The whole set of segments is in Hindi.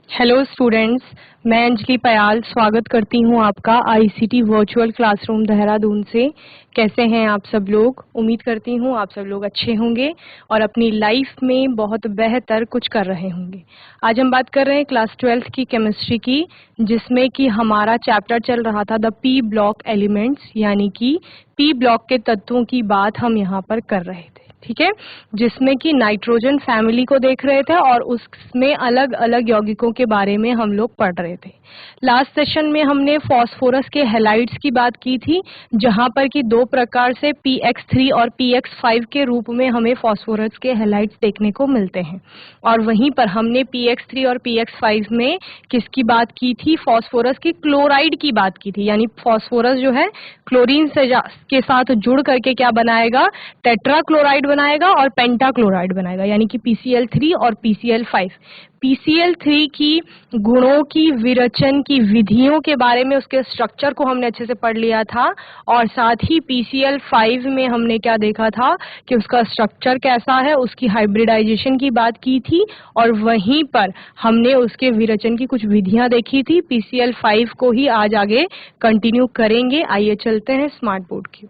हेलो स्टूडेंट्स, मैं अंजलि पयाल स्वागत करती हूं आपका आईसीटी वर्चुअल क्लासरूम देहरादून से। कैसे हैं आप सब लोग? उम्मीद करती हूं आप सब लोग अच्छे होंगे और अपनी लाइफ में बहुत बेहतर कुछ कर रहे होंगे। आज हम बात कर रहे हैं क्लास 12th की केमिस्ट्री की, जिसमें कि हमारा चैप्टर चल रहा था द पी ब्लॉक एलिमेंट्स, यानी कि पी ब्लॉक के तत्वों की बात हम यहाँ पर कर रहे थे। ठीक है, जिसमें कि नाइट्रोजन फैमिली को देख रहे थे और उसमें अलग अलग यौगिकों के बारे में हम लोग पढ़ रहे थे। लास्ट सेशन में हमने फास्फोरस के हैलाइड्स की बात की थी, जहां पर कि दो प्रकार से px3 और px5 के रूप में हमें फास्फोरस के हैलाइड्स देखने को मिलते हैं। और वहीं पर हमने px3 और px5 में किसकी बात की थी? फास्फोरस की क्लोराइड की बात की थी, यानी फास्फोरस जो है क्लोरीन से के साथ जुड़ करके क्या बनाएगा? टेट्रा क्लोराइड बनाएगा और पेंटा क्लोराइड बनाएगा, यानी कि PCl3 और PCl5। PCl3 की गुणों की, विरचन की विधियों के बारे में, उसके स्ट्रक्चर को हमने अच्छे से पढ़ लिया था। और साथ ही PCl5 में हमने क्या देखा था कि उसका स्ट्रक्चर कैसा है, उसकी हाइब्रिडाइजेशन की बात की थी और वहीं पर हमने उसके विरचन की कुछ विधियां देखी थी। PCl5 को ही आज आगे कंटिन्यू करेंगे। आइए चलते हैं स्मार्ट बोर्ड की।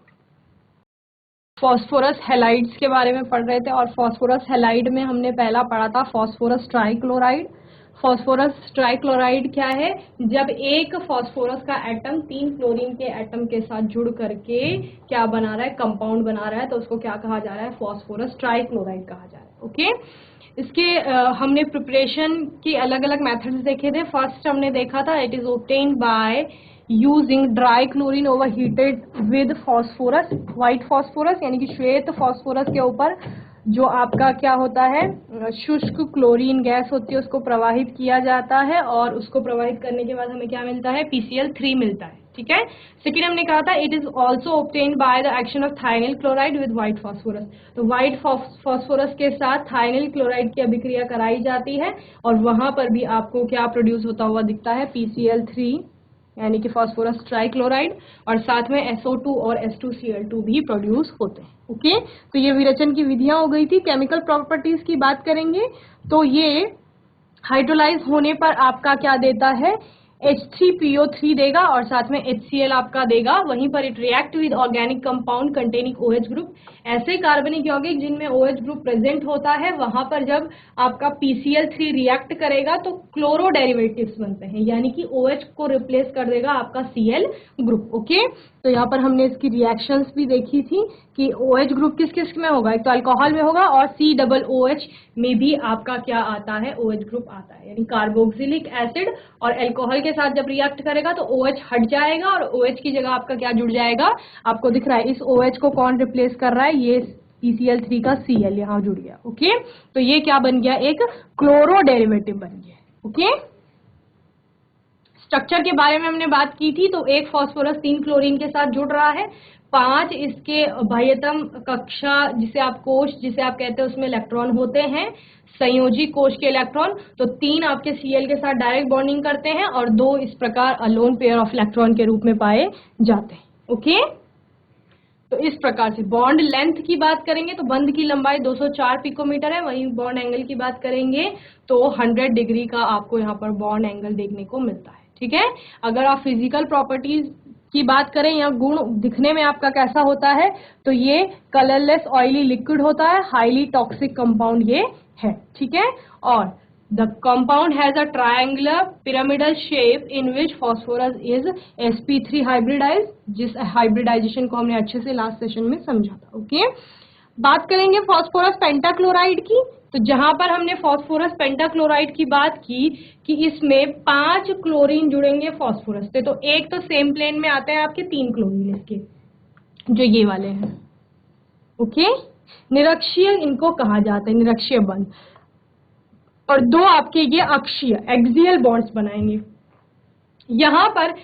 फास्फोरस हैलाइड्स के बारे में पढ़ रहे थे और फास्फोरस हैलाइड में हमने पहला पढ़ा था फास्फोरस ट्राइक्लोराइड। फास्फोरस ट्राइक्लोराइड क्या है? जब एक फास्फोरस का एटम 3 क्लोरीन के एटम के साथ जुड़ करके क्या बना रहा है? कंपाउंड बना रहा है, तो उसको क्या कहा जा रहा है? फास्फोरस ट्राइक्लोराइड कहा जा रहा है। ओके, इसके हमने प्रिपरेशन की अलग अलग मेथड्स देखे थे। फर्स्ट हमने देखा था it is obtained by using dry chlorine over heated with phosphorus, white phosphorus, यानी कि श्वेत फास्फोरस के ऊपर जो आपका क्या होता है? शुष्क क्लोरीन गैस होती है, उसको प्रवाहित किया जाता है और उसको प्रवाहित करने के बाद हमें क्या मिलता है? PCl3 मिलता है। ठीक है। सेकेंड हमने कहा था it is also obtained by the action of thionyl chloride with white phosphorus. तो व्हाइट फास्फोरस के साथ थायनिल क्लोराइड की अभिक्रिया कराई जाती है और वहां पर भी आपको क्या प्रोड्यूस होता हुआ दिखता है? PCl3, यानी कि फास्फोरस ट्राइक्लोराइड, और साथ में SO2 और H2Cl2 भी प्रोड्यूस होते हैं। ओके, तो ये विरचन की विधियां हो गई थी। केमिकल प्रॉपर्टीज की बात करेंगे तो ये हाइड्रोलाइज होने पर आपका क्या देता है? H3PO3 देगा और साथ में HCl आपका देगा। वहीं पर it react with organic compound containing OH group. ऐसे कार्बनिक यौगिक जिनमें OH ग्रुप प्रेजेंट होता है, वहां पर जब आपका PCl3 रिएक्ट करेगा तो क्लोरो डेरिवेटिव्स बनते हैं, यानी कि OH को रिप्लेस कर देगा आपका Cl ग्रुप। ओके, तो यहाँ पर हमने इसकी रिएक्शंस भी देखी थी कि OH ग्रुप किस किस में होगा? एक तो अल्कोहल में होगा और COOH में भी आपका क्या आता है? OH ग्रुप आता है, यानी कार्बोक्सिलिक एसिड और अल्कोहल के साथ जब रिएक्ट करेगा तो OH हट जाएगा और OH की जगह आपका क्या जुड़ जाएगा? आपको दिख रहा है इस OH को कौन रिप्लेस कर रहा है? ये PCl3 का Cl यहाँ जुड़ गया। ओके, तो ये क्या बन गया? एक क्लोरो डेरिवेटिव बन गया। ओके, स्ट्रक्चर के बारे में हमने बात की थी। तो एक फास्फोरस 3 क्लोरीन के साथ जुड़ रहा है, 5 इसके बाह्यतम कक्षा जिसे आप कोश जिसे आप कहते हैं उसमें इलेक्ट्रॉन होते हैं, संयोजी कोश के इलेक्ट्रॉन। तो 3 आपके Cl के साथ डायरेक्ट बॉन्डिंग करते हैं और 2 इस प्रकार अलोन पेयर ऑफ इलेक्ट्रॉन के रूप में पाए जाते हैं। ओके, तो इस प्रकार से बॉन्ड लेंथ की बात करेंगे तो बंध की लंबाई 204 पिकोमीटर है। वहीं बॉन्ड एंगल की बात करेंगे तो 100 डिग्री का आपको यहाँ पर बॉन्ड एंगल देखने को मिलता है। ठीक है, अगर आप फिजिकल प्रॉपर्टीज की बात करें या गुण दिखने में आपका कैसा होता है, तो ये कलरलेस ऑयली लिक्विड होता है, हाईली टॉक्सिक कंपाउंड ये है। ठीक है, और the compound has a triangular pyramidal shape in which phosphorus is sp3 hybridized, जिस हाइब्रिडाइजेशन को हमने अच्छे से लास्ट सेशन में समझा था। ओके, बात करेंगे फास्फोरस पेंटाक्लोराइड की। तो जहां पर हमने फास्फोरस पेंटाक्लोराइड की बात की कि इसमें 5 क्लोरीन जुड़ेंगे फास्फोरस से, तो एक तो सेम प्लेन में आते हैं आपके 3 क्लोरीन इसके, जो ये वाले हैं। ओके, निरक्षीय इनको कहा जाता है, निरक्षीय बंध, और 2 आपके ये अक्षीय एक्सियल बॉन्ड्स बनाएंगे। यहां पर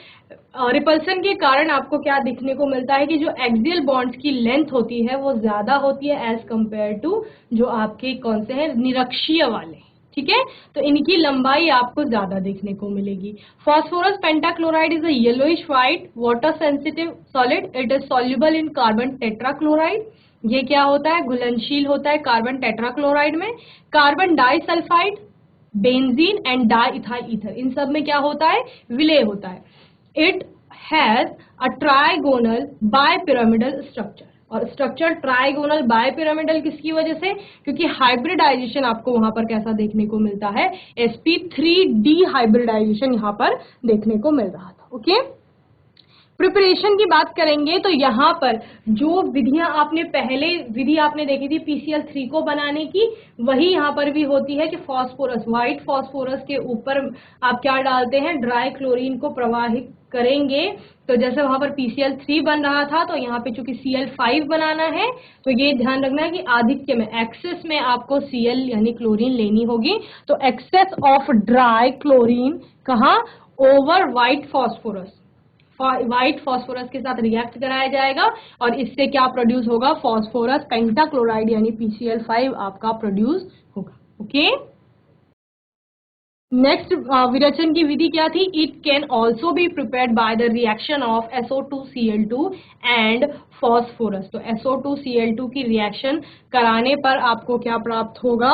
रिपल्सन के कारण आपको क्या दिखने को मिलता है कि जो एक्सियल बॉन्ड्स की लेंथ होती है वो ज्यादा होती है एज कंपेयर टू जो आपके कौन से हैं? निरक्षीय वाले। ठीक है, तो इनकी लंबाई आपको ज्यादा देखने को मिलेगी। Phosphorus pentachloride is a yellowish white water sensitive solid. It is soluble in carbon tetrachloride. ये क्या होता है? घुलनशील होता है कार्बन टेट्राक्लोराइड में। Carbon disulphide benzene and diethyl ether, इन सब में क्या होता है, विलय होता है। It has a trigonal bipyramidal structure, और स्ट्रक्चर ट्राइगोनल बायपिरामिडल किसकी वजह से, क्योंकि हाइब्रिडाइजेशन आपको वहां पर कैसा देखने को मिलता है, sp3d हाइब्रिडाइजेशन यहां पर देखने को मिल रहा था। ओके, प्रिपरेशन की बात करेंगे तो यहाँ पर जो विधियां आपने पहले विधि आपने देखी थी PCl3 को बनाने की, वही यहाँ पर भी होती है कि फॉस्फोरस, व्हाइट फॉस्फोरस के ऊपर आप क्या डालते हैं, ड्राई क्लोरीन को प्रवाहित करेंगे। तो जैसे वहां पर PCl3 बन रहा था, तो यहाँ पे चूंकि Cl5 बनाना है, तो ये ध्यान रखना है कि आधिक्य में, एक्सेस में आपको Cl यानी क्लोरीन लेनी होगी। तो एक्सेस ऑफ ड्राई क्लोरीन कहाँ, over white phosphorus, white phosphorus के साथ रिएक्ट कराया जाएगा, और इससे क्या प्रोड्यूस होगा, फॉस्फोरस पेंटाक्लोराइड यानी PCl5 आपका प्रोड्यूस होगा। ओके, नेक्स्ट विरेचन की विधि क्या थी, it can also be prepared by the reaction of SO2Cl2 and phosphorus. तो SO2Cl2 की रिएक्शन कराने पर आपको क्या प्राप्त होगा,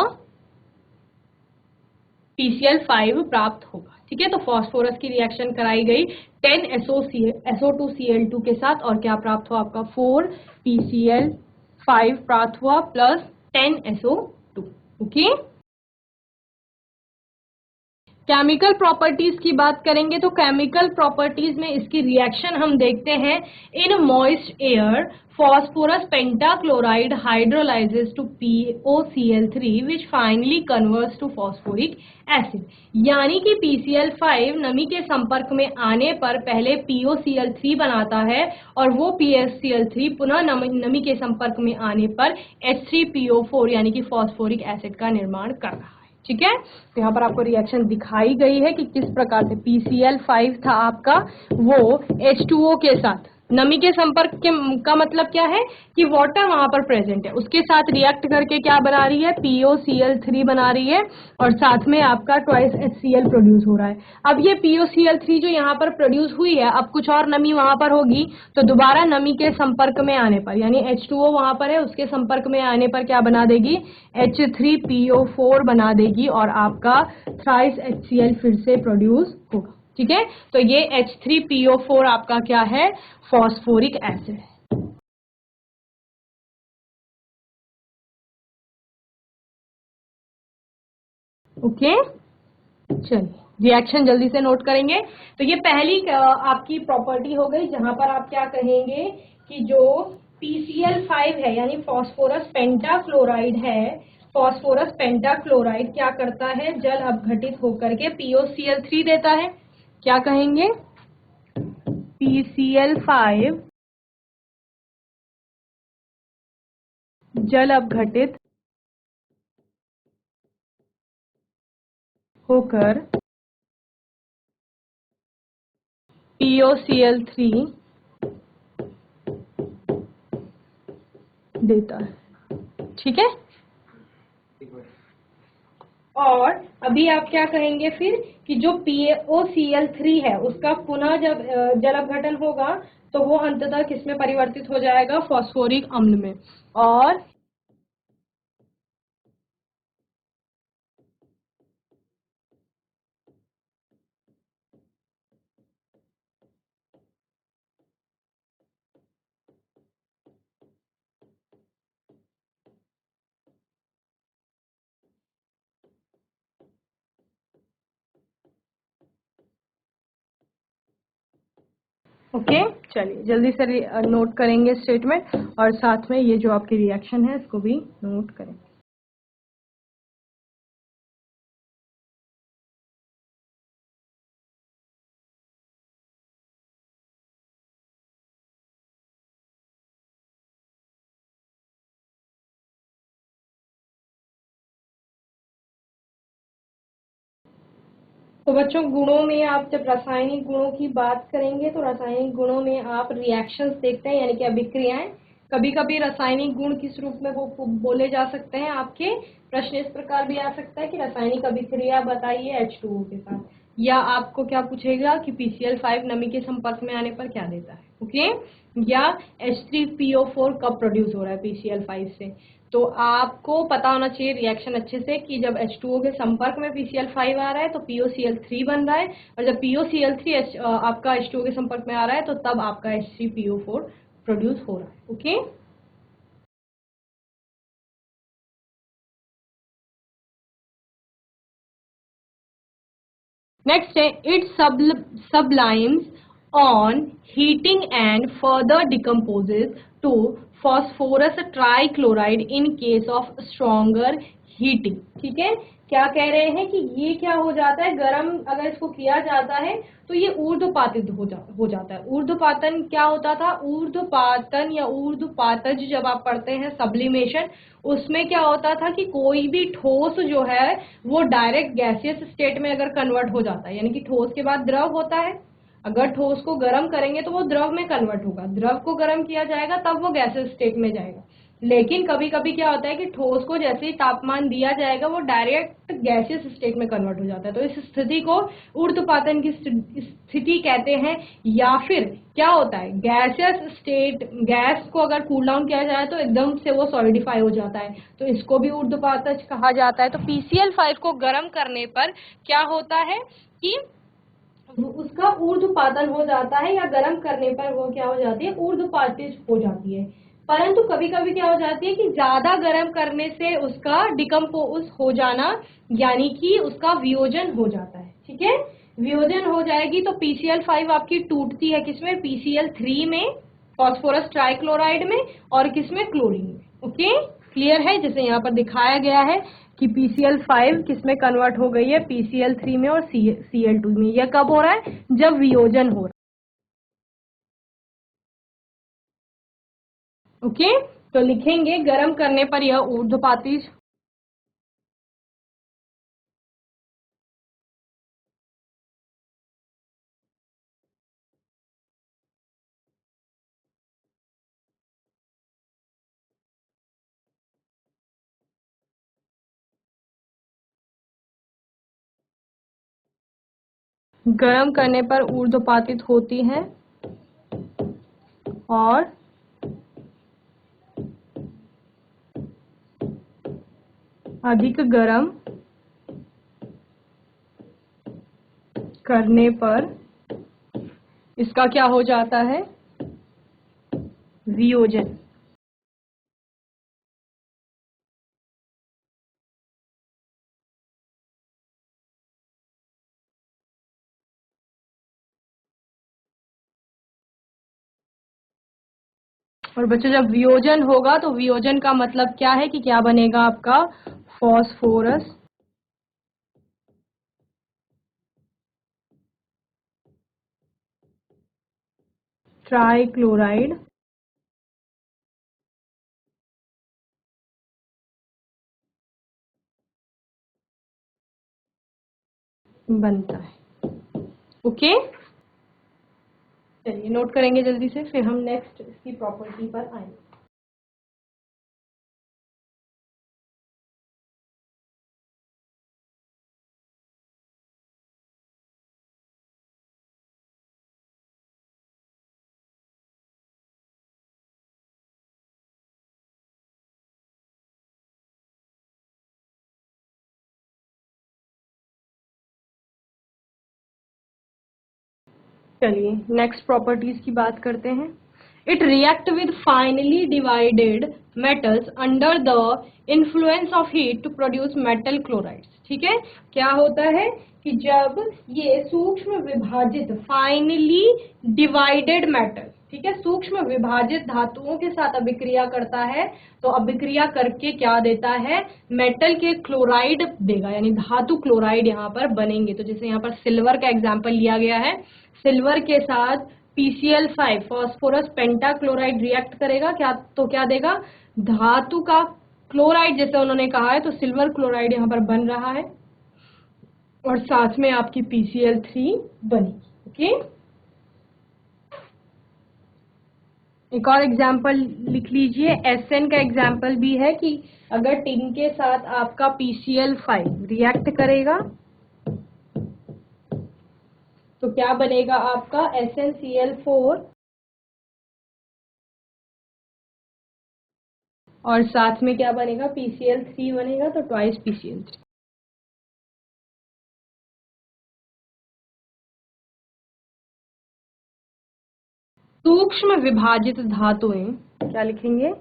PCl5 प्राप्त होगा। ठीक है, तो फॉस्फोरस की रिएक्शन कराई गई 10 SO2Cl2 के साथ, और क्या प्राप्त हुआ आपका 4 PCl5 प्राप्त हुआ plus 10 SO2। Okay, chemical properties की बात करेंगे तो केमिकल प्रॉपर्टीज में इसकी रिएक्शन हम देखते हैं, in moist air phosphorus pentachloride hydrolyses to POCl3 which finally converts to phosphoric acid. यानी कि PCl5 नमी के संपर्क में आने पर पहले POCl3 बनाता है, और वो PCl3 पुनः नमी के संपर्क में आने पर H3PO4 यानी कि फॉस्फोरिक एसिड का निर्माण कर रहा है। ठीक है, तो यहाँ पर आपको रिएक्शन दिखाई गई है कि किस प्रकार से PCl5 था आपका, वो H2O के साथ नमी के संपर्क के का मतलब क्या है कि वाटर वहां पर प्रेजेंट है, उसके साथ रिएक्ट करके क्या बना रही है, POCl3 बना रही है, और साथ में आपका ट्वाइस HCl प्रोड्यूस हो रहा है। अब ये POCl3 जो यहाँ पर प्रोड्यूस हुई है, अब कुछ और नमी वहां पर होगी, तो दोबारा नमी के संपर्क में आने पर, यानी H2O वहां पर है, उसके संपर्क में आने पर क्या बना देगी, H3PO4 बना देगी, और आपका थ्राइस HCl फिर से प्रोड्यूस होगा। ठीक है, तो ये H3PO4 आपका क्या है, फॉस्फोरिक एसिड है। ओके, चलिए रिएक्शन जल्दी से नोट करेंगे। तो ये पहली आपकी प्रॉपर्टी हो गई, जहां पर आप क्या कहेंगे कि जो PCl5 है यानी फॉस्फोरस पेंटाक्लोराइड है, फॉस्फोरस पेंटाक्लोराइड क्या करता है, जल अपघटित होकर के POCl3 देता है। क्या कहेंगे, PCl5 जल अपघटित होकर POCl3 देता है। ठीक है, और अभी आप क्या कहेंगे फिर कि जो POCl3 है उसका पुनः जब जल अपघटन होगा, तो वो अंततः किसमें परिवर्तित हो जाएगा, फॉस्फोरिक अम्ल में। और ओके, चलिए जल्दी से नोट करेंगे स्टेटमेंट, और साथ में ये जो आपकी रिएक्शन है इसको भी नोट करें। तो बच्चों, गुणों में आप जब रासायनिक गुणों की बात करेंगे तो रासायनिक गुणों में आप रिएक्शंस देखते हैं, यानी कि अभिक्रियाएं। कभी कभी रासायनिक गुण किस रूप में वो बोले जा सकते हैं, आपके प्रश्न इस प्रकार भी आ सकता है कि रासायनिक अभिक्रिया बताइए H2O के साथ, या आपको क्या पूछेगा कि PCl5 नमी के संपर्क में आने पर क्या देता है। ओके, या H3PO4 कब प्रोड्यूस हो रहा है PCl5 से। तो आपको पता होना चाहिए रिएक्शन अच्छे से कि जब H2O के संपर्क में PCl5 आ रहा है तो POCl3 बन रहा है, और जब POCl3 आपका H2O के संपर्क में आ रहा है तो तब आपका H3PO4 प्रोड्यूस हो रहा है। ओके, नेक्स्ट है it sublimes on heating and further decomposes to phosphorus trichloride in case of stronger heating। ठीक है, क्या कह रहे हैं कि ये क्या हो जाता है, गर्म अगर इसको किया जाता है तो ये ऊर्ध्वपातित हो जाता है। ऊर्ध्वपातन क्या होता था, ऊर्ध्वपातन या ऊर्ध्वपातज जब आप पढ़ते हैं सब्लिमेशन, उसमें क्या होता था कि कोई भी ठोस जो है वो डायरेक्ट गैसियस स्टेट में अगर कन्वर्ट हो जाता है, यानी कि ठोस के बाद द्रव होता है, अगर ठोस को गर्म करेंगे तो वो द्रव में कन्वर्ट होगा, द्रव को गर्म किया जाएगा तब वो गैसियस स्टेट में जाएगा। लेकिन कभी कभी क्या होता है कि ठोस को जैसे ही तापमान दिया जाएगा वो डायरेक्ट गैसियस स्टेट में कन्वर्ट हो जाता है, तो इस स्थिति को ऊर्ध्वपातन की स्थिति कहते हैं। या फिर क्या होता है, गैसियस स्टेट, गैस को अगर कूल डाउन किया जाए तो एकदम से वो सॉलिडिफाई हो जाता है, तो इसको भी ऊर्ध्वपातज कहा जाता है। तो PCl5 को गर्म करने पर क्या होता है कि उसका ऊर्ध्वपातन हो जाता है, या गर्म करने पर वो क्या हो जाती है, ऊर्ध्वपातिज हो जाती है। परंतु कभी कभी क्या हो जाती है कि ज्यादा गर्म करने से उसका डिकम्पोज हो जाना, यानी कि उसका वियोजन हो जाता है। ठीक है, वियोजन हो जाएगी तो PCl5 आपकी टूटती है किसमें, PCl3 में, फास्फोरस ट्राइक्लोराइड में, और किसमें, क्लोरीन में। ओके, क्लियर है, जैसे यहाँ पर दिखाया गया है कि PCl5 किसमें कन्वर्ट हो गई है, PCl3 में और Cl2 में। यह कब हो रहा है, जब वियोजन हो रहा है। ओके, तो लिखेंगे गर्म करने पर यह ऊर्ध्वपातिज, गर्म करने पर ऊर्ध्वपातित होती है और अधिक गर्म करने पर इसका क्या हो जाता है, वियोजन। और बच्चों जब वियोजन होगा तो वियोजन का मतलब क्या है कि क्या बनेगा आपका, फॉस्फोरस ट्राइक्लोराइड बनता है। ओके, चलिए नोट करेंगे जल्दी से, फिर हम नेक्स्ट इसकी प्रॉपर्टी पर आएंगे। चलिए नेक्स्ट प्रॉपर्टीज की बात करते हैं। It react with finally divided metals under the influence of heat to produce metal chlorides. ठीक है, क्या होता है कि जब ये सूक्ष्म विभाजित, फाइनली डिवाइडेड मेटल, ठीक है, सूक्ष्म विभाजित धातुओं के साथ अभिक्रिया करता है, तो अभिक्रिया करके क्या देता है, मेटल के क्लोराइड देगा, यानी धातु क्लोराइड यहाँ पर बनेंगे। तो जैसे यहाँ पर सिल्वर का एग्जाम्पल लिया गया है, सिल्वर के साथ PCl5 फास्फोरस पेंटाक्लोराइड रिएक्ट करेगा, क्या तो क्या देगा, धातु का क्लोराइड, जैसे उन्होंने कहा है, तो सिल्वर क्लोराइड यहाँ पर बन रहा है और साथ में आपकी PCl3 बनेगी। ओके, एक और एग्जाम्पल लिख लीजिए, SN का एग्जाम्पल भी है कि अगर टिन के साथ आपका PCl5 रिएक्ट करेगा तो क्या बनेगा आपका, SnCl4 और साथ में क्या बनेगा, PCl3 बनेगा, तो ट्वाइस PCl3। सूक्ष्म विभाजित धातुएं क्या लिखेंगे,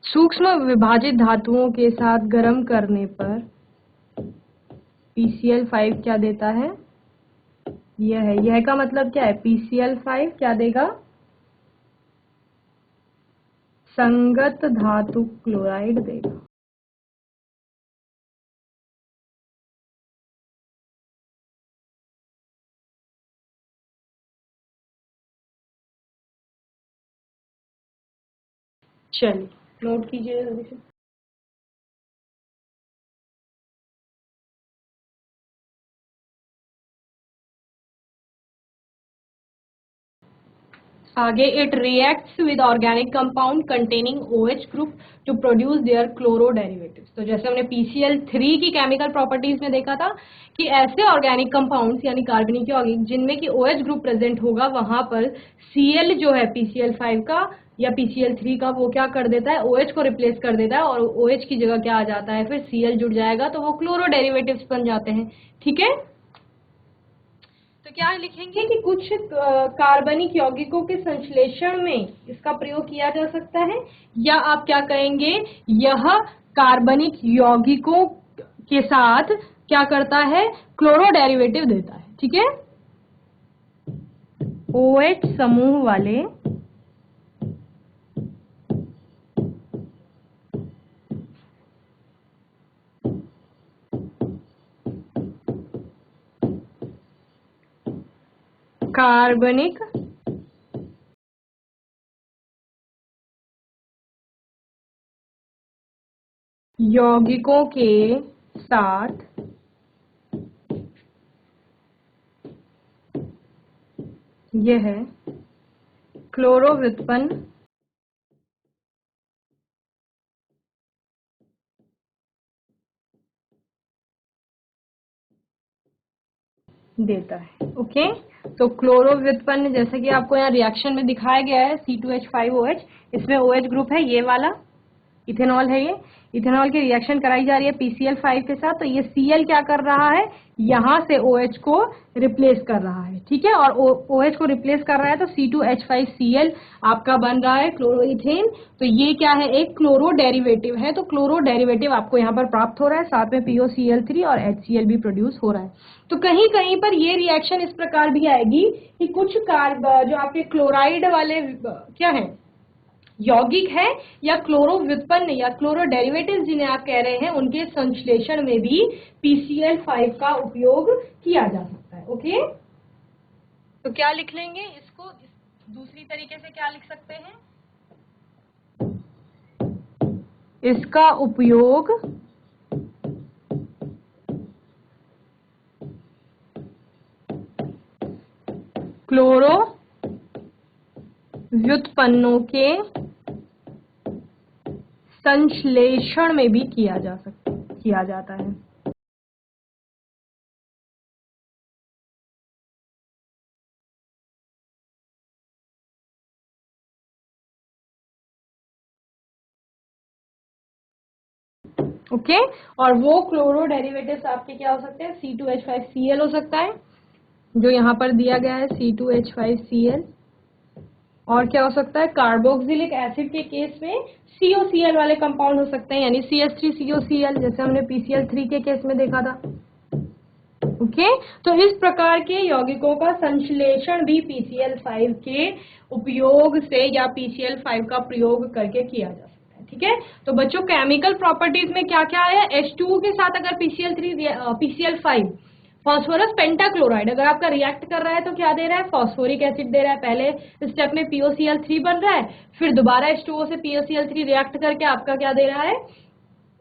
सूक्ष्म विभाजित धातुओं के साथ गर्म करने पर PCl5 क्या देता है, यह है, यह का मतलब क्या है, PCl5 क्या देगा, संगत धातु क्लोराइड देगा। चलिए नोट कीजिए जल्दी से। आगे, it reacts with organic compound containing OH group to produce their chloro derivatives. तो जैसे हमने PCl3 की केमिकल प्रॉपर्टीज में देखा था कि ऐसे ऑर्गेनिक कंपाउंड्स यानी कार्बनिक यौगिक जिनमें कि OH ग्रुप प्रेजेंट होगा, वहां पर Cl जो है PCl5 का या PCl3 का, वो क्या कर देता है, OH को रिप्लेस कर देता है, और OH की जगह क्या आ जाता है, फिर Cl जुड़ जाएगा, तो वो क्लोरो डेरिवेटिव्स बन जाते हैं। ठीक है, तो क्या लिखेंगे कि कुछ कार्बनिक यौगिकों के संश्लेषण में इसका प्रयोग किया जा सकता है, या आप क्या कहेंगे, यह कार्बनिक यौगिकों के साथ क्या करता है, क्लोरो डेरिवेटिव देता है। ठीक है, OH समूह वाले कार्बनिक यौगिकों के साथ यह क्लोरो व्युत्पन्न देता है। ओके, तो क्लोरो व्युत्पन्न जैसा कि आपको यहाँ रिएक्शन में दिखाया गया है, C2H5OH, इसमें OH ग्रुप है, ये वाला इथेनॉल है, ये इथेनॉल की रिएक्शन कराई जा रही है PCl5 के साथ, तो ये Cl क्या कर रहा है, यहाँ से OH को रिप्लेस कर रहा है। ठीक है, और OH को रिप्लेस कर रहा है, तो C2H5Cl आपका बन रहा है क्लोरोइथेन। तो ये क्या है, एक क्लोरो डेरिवेटिव है, तो क्लोरो डेरिवेटिव आपको यहाँ पर प्राप्त हो रहा है, साथ में POCl3 और HCl भी प्रोड्यूस हो रहा है। तो कहीं कहीं पर ये रिएक्शन इस प्रकार भी आएगी कि कुछ जो आपके क्लोराइड वाले क्या है, यौगिक है, या क्लोरो व्युत्पन्न या क्लोरो डेरिवेटिव जिन्हें आप कह रहे हैं, उनके संश्लेषण में भी PCl5 का उपयोग किया जा सकता है। ओके, तो क्या लिख लेंगे इसको, दूसरी तरीके से क्या लिख सकते हैं, इसका उपयोग क्लोरो व्युत्पन्नों के संश्लेषण में भी किया जाता है। ओके, और वो क्लोरो डेरिवेटिव्स आपके क्या हो सकते हैं, C2H5Cl हो सकता है, जो यहाँ पर दिया गया है C2H5Cl, और क्या हो सकता है, कार्बोक्सिलिक एसिड के केस में COCl वाले कंपाउंड हो सकते हैं, यानी CH3COCl, जैसे हमने PCl3 के केस में देखा था। ओके, तो इस प्रकार के यौगिकों का संश्लेषण भी PCl5 के उपयोग से या PCl5 का प्रयोग करके किया जा सकता है। ठीक है, तो बच्चों केमिकल प्रॉपर्टीज में क्या क्या है, H2O के साथ अगर PCl5 फॉस्फोरस पेंटाक्लोराइड अगर आपका रिएक्ट कर रहा है तो क्या दे रहा है, फॉस्फोरिक एसिड दे रहा है। पहले स्टेप में POCl3 बन रहा है, फिर दोबारा H2O से POCl3 रिएक्ट करके आपका क्या दे रहा है,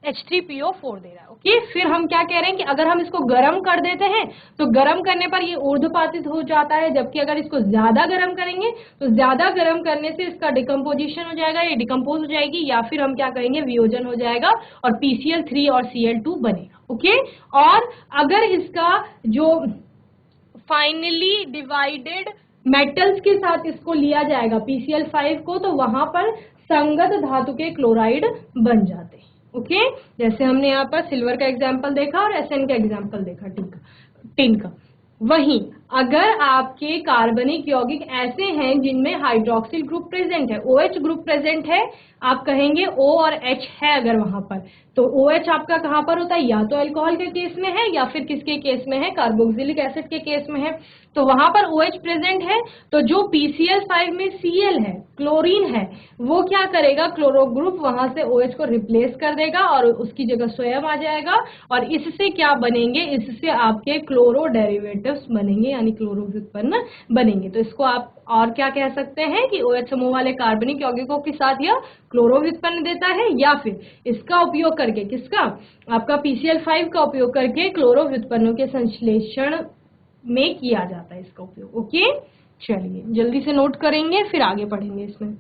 H3PO4 दे रहा है। ओके, फिर हम क्या कह रहे हैं कि अगर हम इसको गर्म कर देते हैं तो गर्म करने पर ये ऊर्ध्वपातित हो जाता है, जबकि अगर इसको ज्यादा गर्म करेंगे तो ज्यादा गर्म करने से इसका डिकम्पोजिशन हो जाएगा, ये डिकम्पोज हो जाएगी, या फिर हम क्या कहेंगे, वियोजन हो जाएगा और PCl3 और Cl2 बनेगा। ओके, और अगर इसका जो फाइनली डिवाइडेड मेटल्स के साथ इसको लिया जाएगा PCl5 को, तो वहां पर संगत धातु के क्लोराइड बन जाते हैं। ओके, जैसे हमने यहाँ पर सिल्वर का एग्जांपल देखा और SN का एग्जांपल देखा टिन का। वहीं अगर आपके कार्बनिक यौगिक ऐसे हैं जिनमें हाइड्रोक्सिल ग्रुप प्रेजेंट है, OH ग्रुप प्रेजेंट है, आप कहेंगे O और H है अगर वहां पर, तो OH आपका कहां पर होता है, या तो अल्कोहल के केस में है या फिर किसके केस में है, कार्बोक्सिलिक एसिड के केस में है, तो वहां पर OH प्रेजेंट है। तो जो PCl5 में Cl है, क्लोरीन है, वो क्या करेगा, क्लोरो ग्रुप वहां से OH को रिप्लेस कर देगा और उसकी जगह स्वयं आ जाएगा, और इससे क्या बनेंगे, इससे आपके क्लोरो डेरिवेटिव्स बनेंगे, यानी क्लोरो व्युत्पन्न बनेंगे। तो इसको आप और क्या कह सकते हैं कि OH समूह वाले कार्बनिक यौगिकों के साथ यह क्लोरो व्युत्पन्न देता है, या फिर इसका उपयोग करके, किसका, आपका PCl5 का उपयोग करके क्लोरो व्युत्पन्नों के संश्लेषण में किया जाता है इसका उपयोग। ओके, चलिए जल्दी से नोट करेंगे फिर आगे पढ़ेंगे इसमें।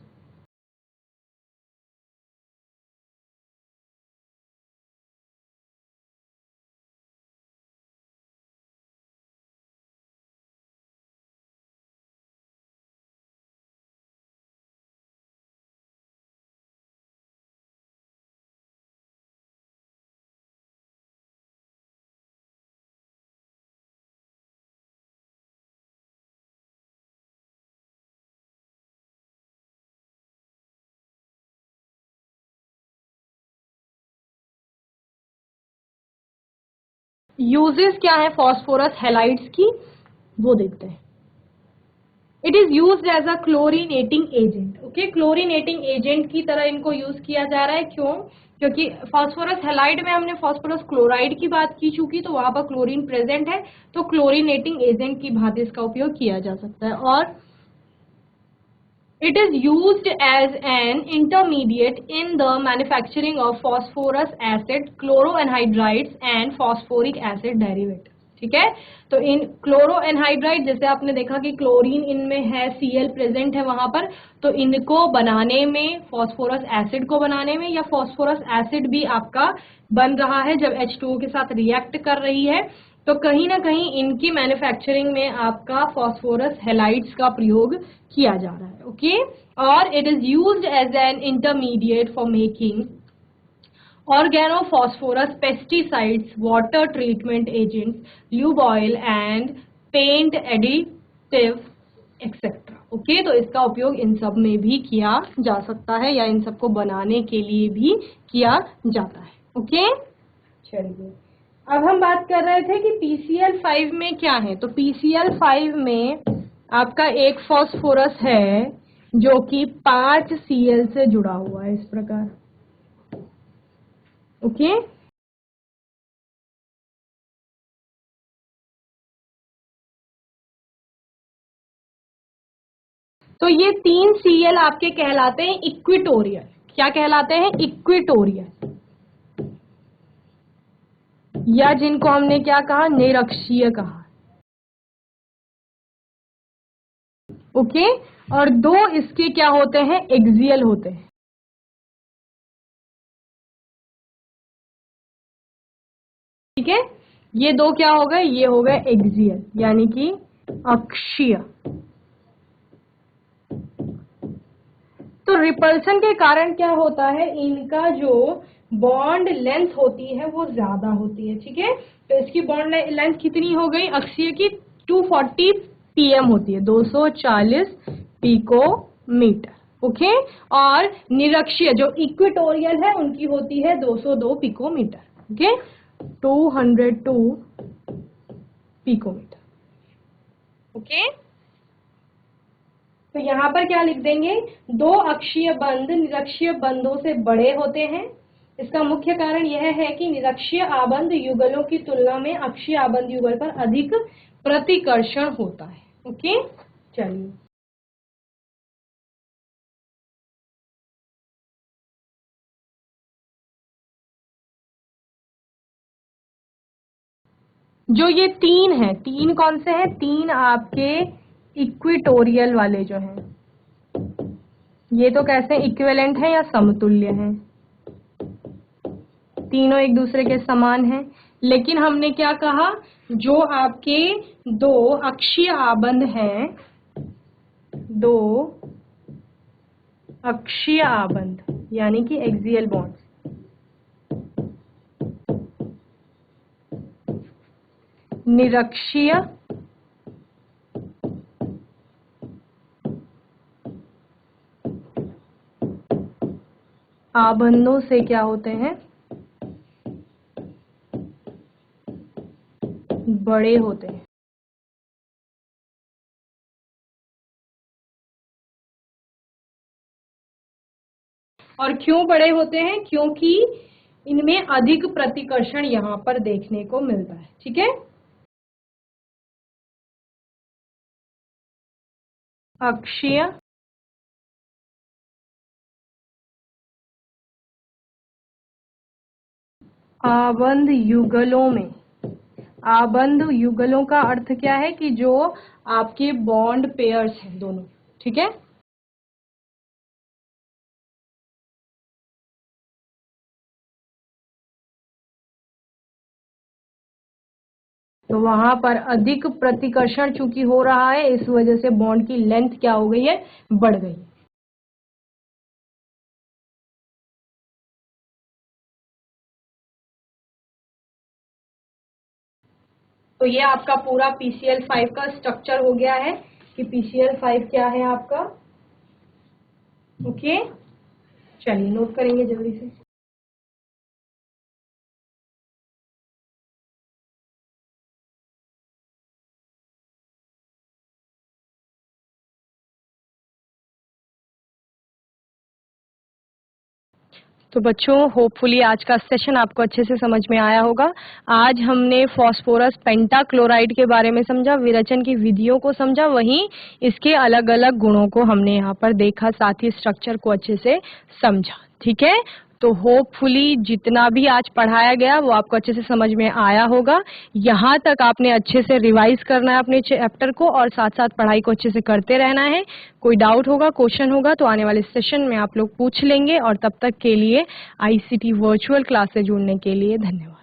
यूजेस क्या है फॉस्फोरस हैलाइड्स की, वो देखते हैं। It is used as a chlorinating agent. Okay, chlorinating agent की तरह इनको यूज किया जा रहा है। क्यों, क्योंकि फॉस्फोरस हैलाइड में हमने फॉस्फोरस क्लोराइड की बात की, चूंकि तो वहां पर क्लोरीन प्रेजेंट है, तो क्लोरीनेटिंग एजेंट की भांति इसका उपयोग किया जा सकता है। और it is used as an intermediate in the manufacturing of phosphorus acid, chloroanhydrides and phosphoric acid derivatives। ठीक है, तो इन क्लोरोएनहाइड्राइड, जैसे आपने देखा कि क्लोरीन इनमें है, Cl प्रेजेंट है वहां पर, तो इनको बनाने में, फॉस्फोरस एसिड को बनाने में, या फॉस्फोरस एसिड भी आपका बन रहा है जब H2O के साथ रिएक्ट कर रही है, तो कहीं ना कहीं इनकी मैन्युफैक्चरिंग में आपका फॉस्फोरस हैलाइड्स का प्रयोग किया जा रहा है। ओके, और it is used as an intermediate for making organophosphorus pesticides, water treatment agents, lube oil and paint additive etc। Okay, तो इसका उपयोग इन सब में भी किया जा सकता है, या इन सबको बनाने के लिए भी किया जाता है। ओके, चलिए अब हम बात कर रहे थे कि PCl5 में क्या है। तो PCl5 में आपका एक फॉस्फोरस है जो कि 5 Cl से जुड़ा हुआ है इस प्रकार। ओके, तो ये 3 Cl आपके कहलाते हैं इक्विटोरियल। क्या कहलाते हैं, इक्विटोरियल, या जिनको हमने क्या कहा, निरक्षीय कहा। ओके, और 2 इसके क्या होते हैं, एक्सियल होते हैं। ठीक है, ये 2 क्या हो गए, ये हो गए एक्सियल, यानी कि अक्षीय। तो रिपल्सन के कारण क्या होता है, इनका जो बॉन्ड लेंथ होती है वो ज्यादा होती है। ठीक है, तो इसकी बॉन्ड लेंथ कितनी हो गई, अक्षीय की 240 pm होती है, 240 पिकोमीटर। ओके, और निरक्षीय जो इक्वेटोरियल है उनकी होती है 202 पिकोमीटर। Okay, 202 picometre. ओके, तो यहां पर क्या लिख देंगे, 2 अक्षीय बंध निरक्षीय बंधों से बड़े होते हैं, इसका मुख्य कारण यह है कि निरक्षीय आबंध युगलों की तुलना में अक्षीय आबंध युगल पर अधिक प्रतिकर्षण होता है। ओके, चलिए जो ये तीन है, तीन कौन से हैं? तीन आपके इक्विटोरियल वाले जो हैं, ये तो कैसे इक्विवेलेंट है या समतुल्य है, तीनों एक दूसरे के समान हैं। लेकिन हमने क्या कहा, जो आपके दो अक्षीय आबंध हैं, दो अक्षीय आबंध यानी कि एक्सियल बॉन्ड्स, निरक्षीय आबंधों से क्या होते हैं? बड़े होते हैं। और क्यों बड़े होते हैं? क्योंकि इनमें अधिक प्रतिकर्षण यहां पर देखने को मिलता है। ठीक है, अक्षीय आबंध युगलों में, आबंध युगलों का अर्थ क्या है कि जो आपके बॉन्ड पेयर्स हैं दोनों, ठीक है, तो वहां पर अधिक प्रतिकर्षण चूंकि हो रहा है, इस वजह से बॉन्ड की लेंथ क्या हो गई है? बढ़ गई। तो ये आपका पूरा PCl5 का स्ट्रक्चर हो गया है कि PCl5 क्या है आपका। ओके, चलिए नोट करेंगे जल्दी से। तो बच्चों, होपफुली आज का सेशन आपको अच्छे से समझ में आया होगा। आज हमने फास्फोरस पेंटाक्लोराइड के बारे में समझा, विरेचन की विधियों को समझा, वहीं इसके अलग अलग गुणों को हमने यहाँ पर देखा, साथ ही स्ट्रक्चर को अच्छे से समझा। ठीक है, तो होपफुली जितना भी आज पढ़ाया गया वो आपको अच्छे से समझ में आया होगा। यहाँ तक आपने अच्छे से रिवाइज करना है अपने चैप्टर को, और साथ साथ पढ़ाई को अच्छे से करते रहना है। कोई डाउट होगा, क्वेश्चन होगा तो आने वाले सेशन में आप लोग पूछ लेंगे। और तब तक के लिए ICT वर्चुअल क्लास से जुड़ने के लिए धन्यवाद।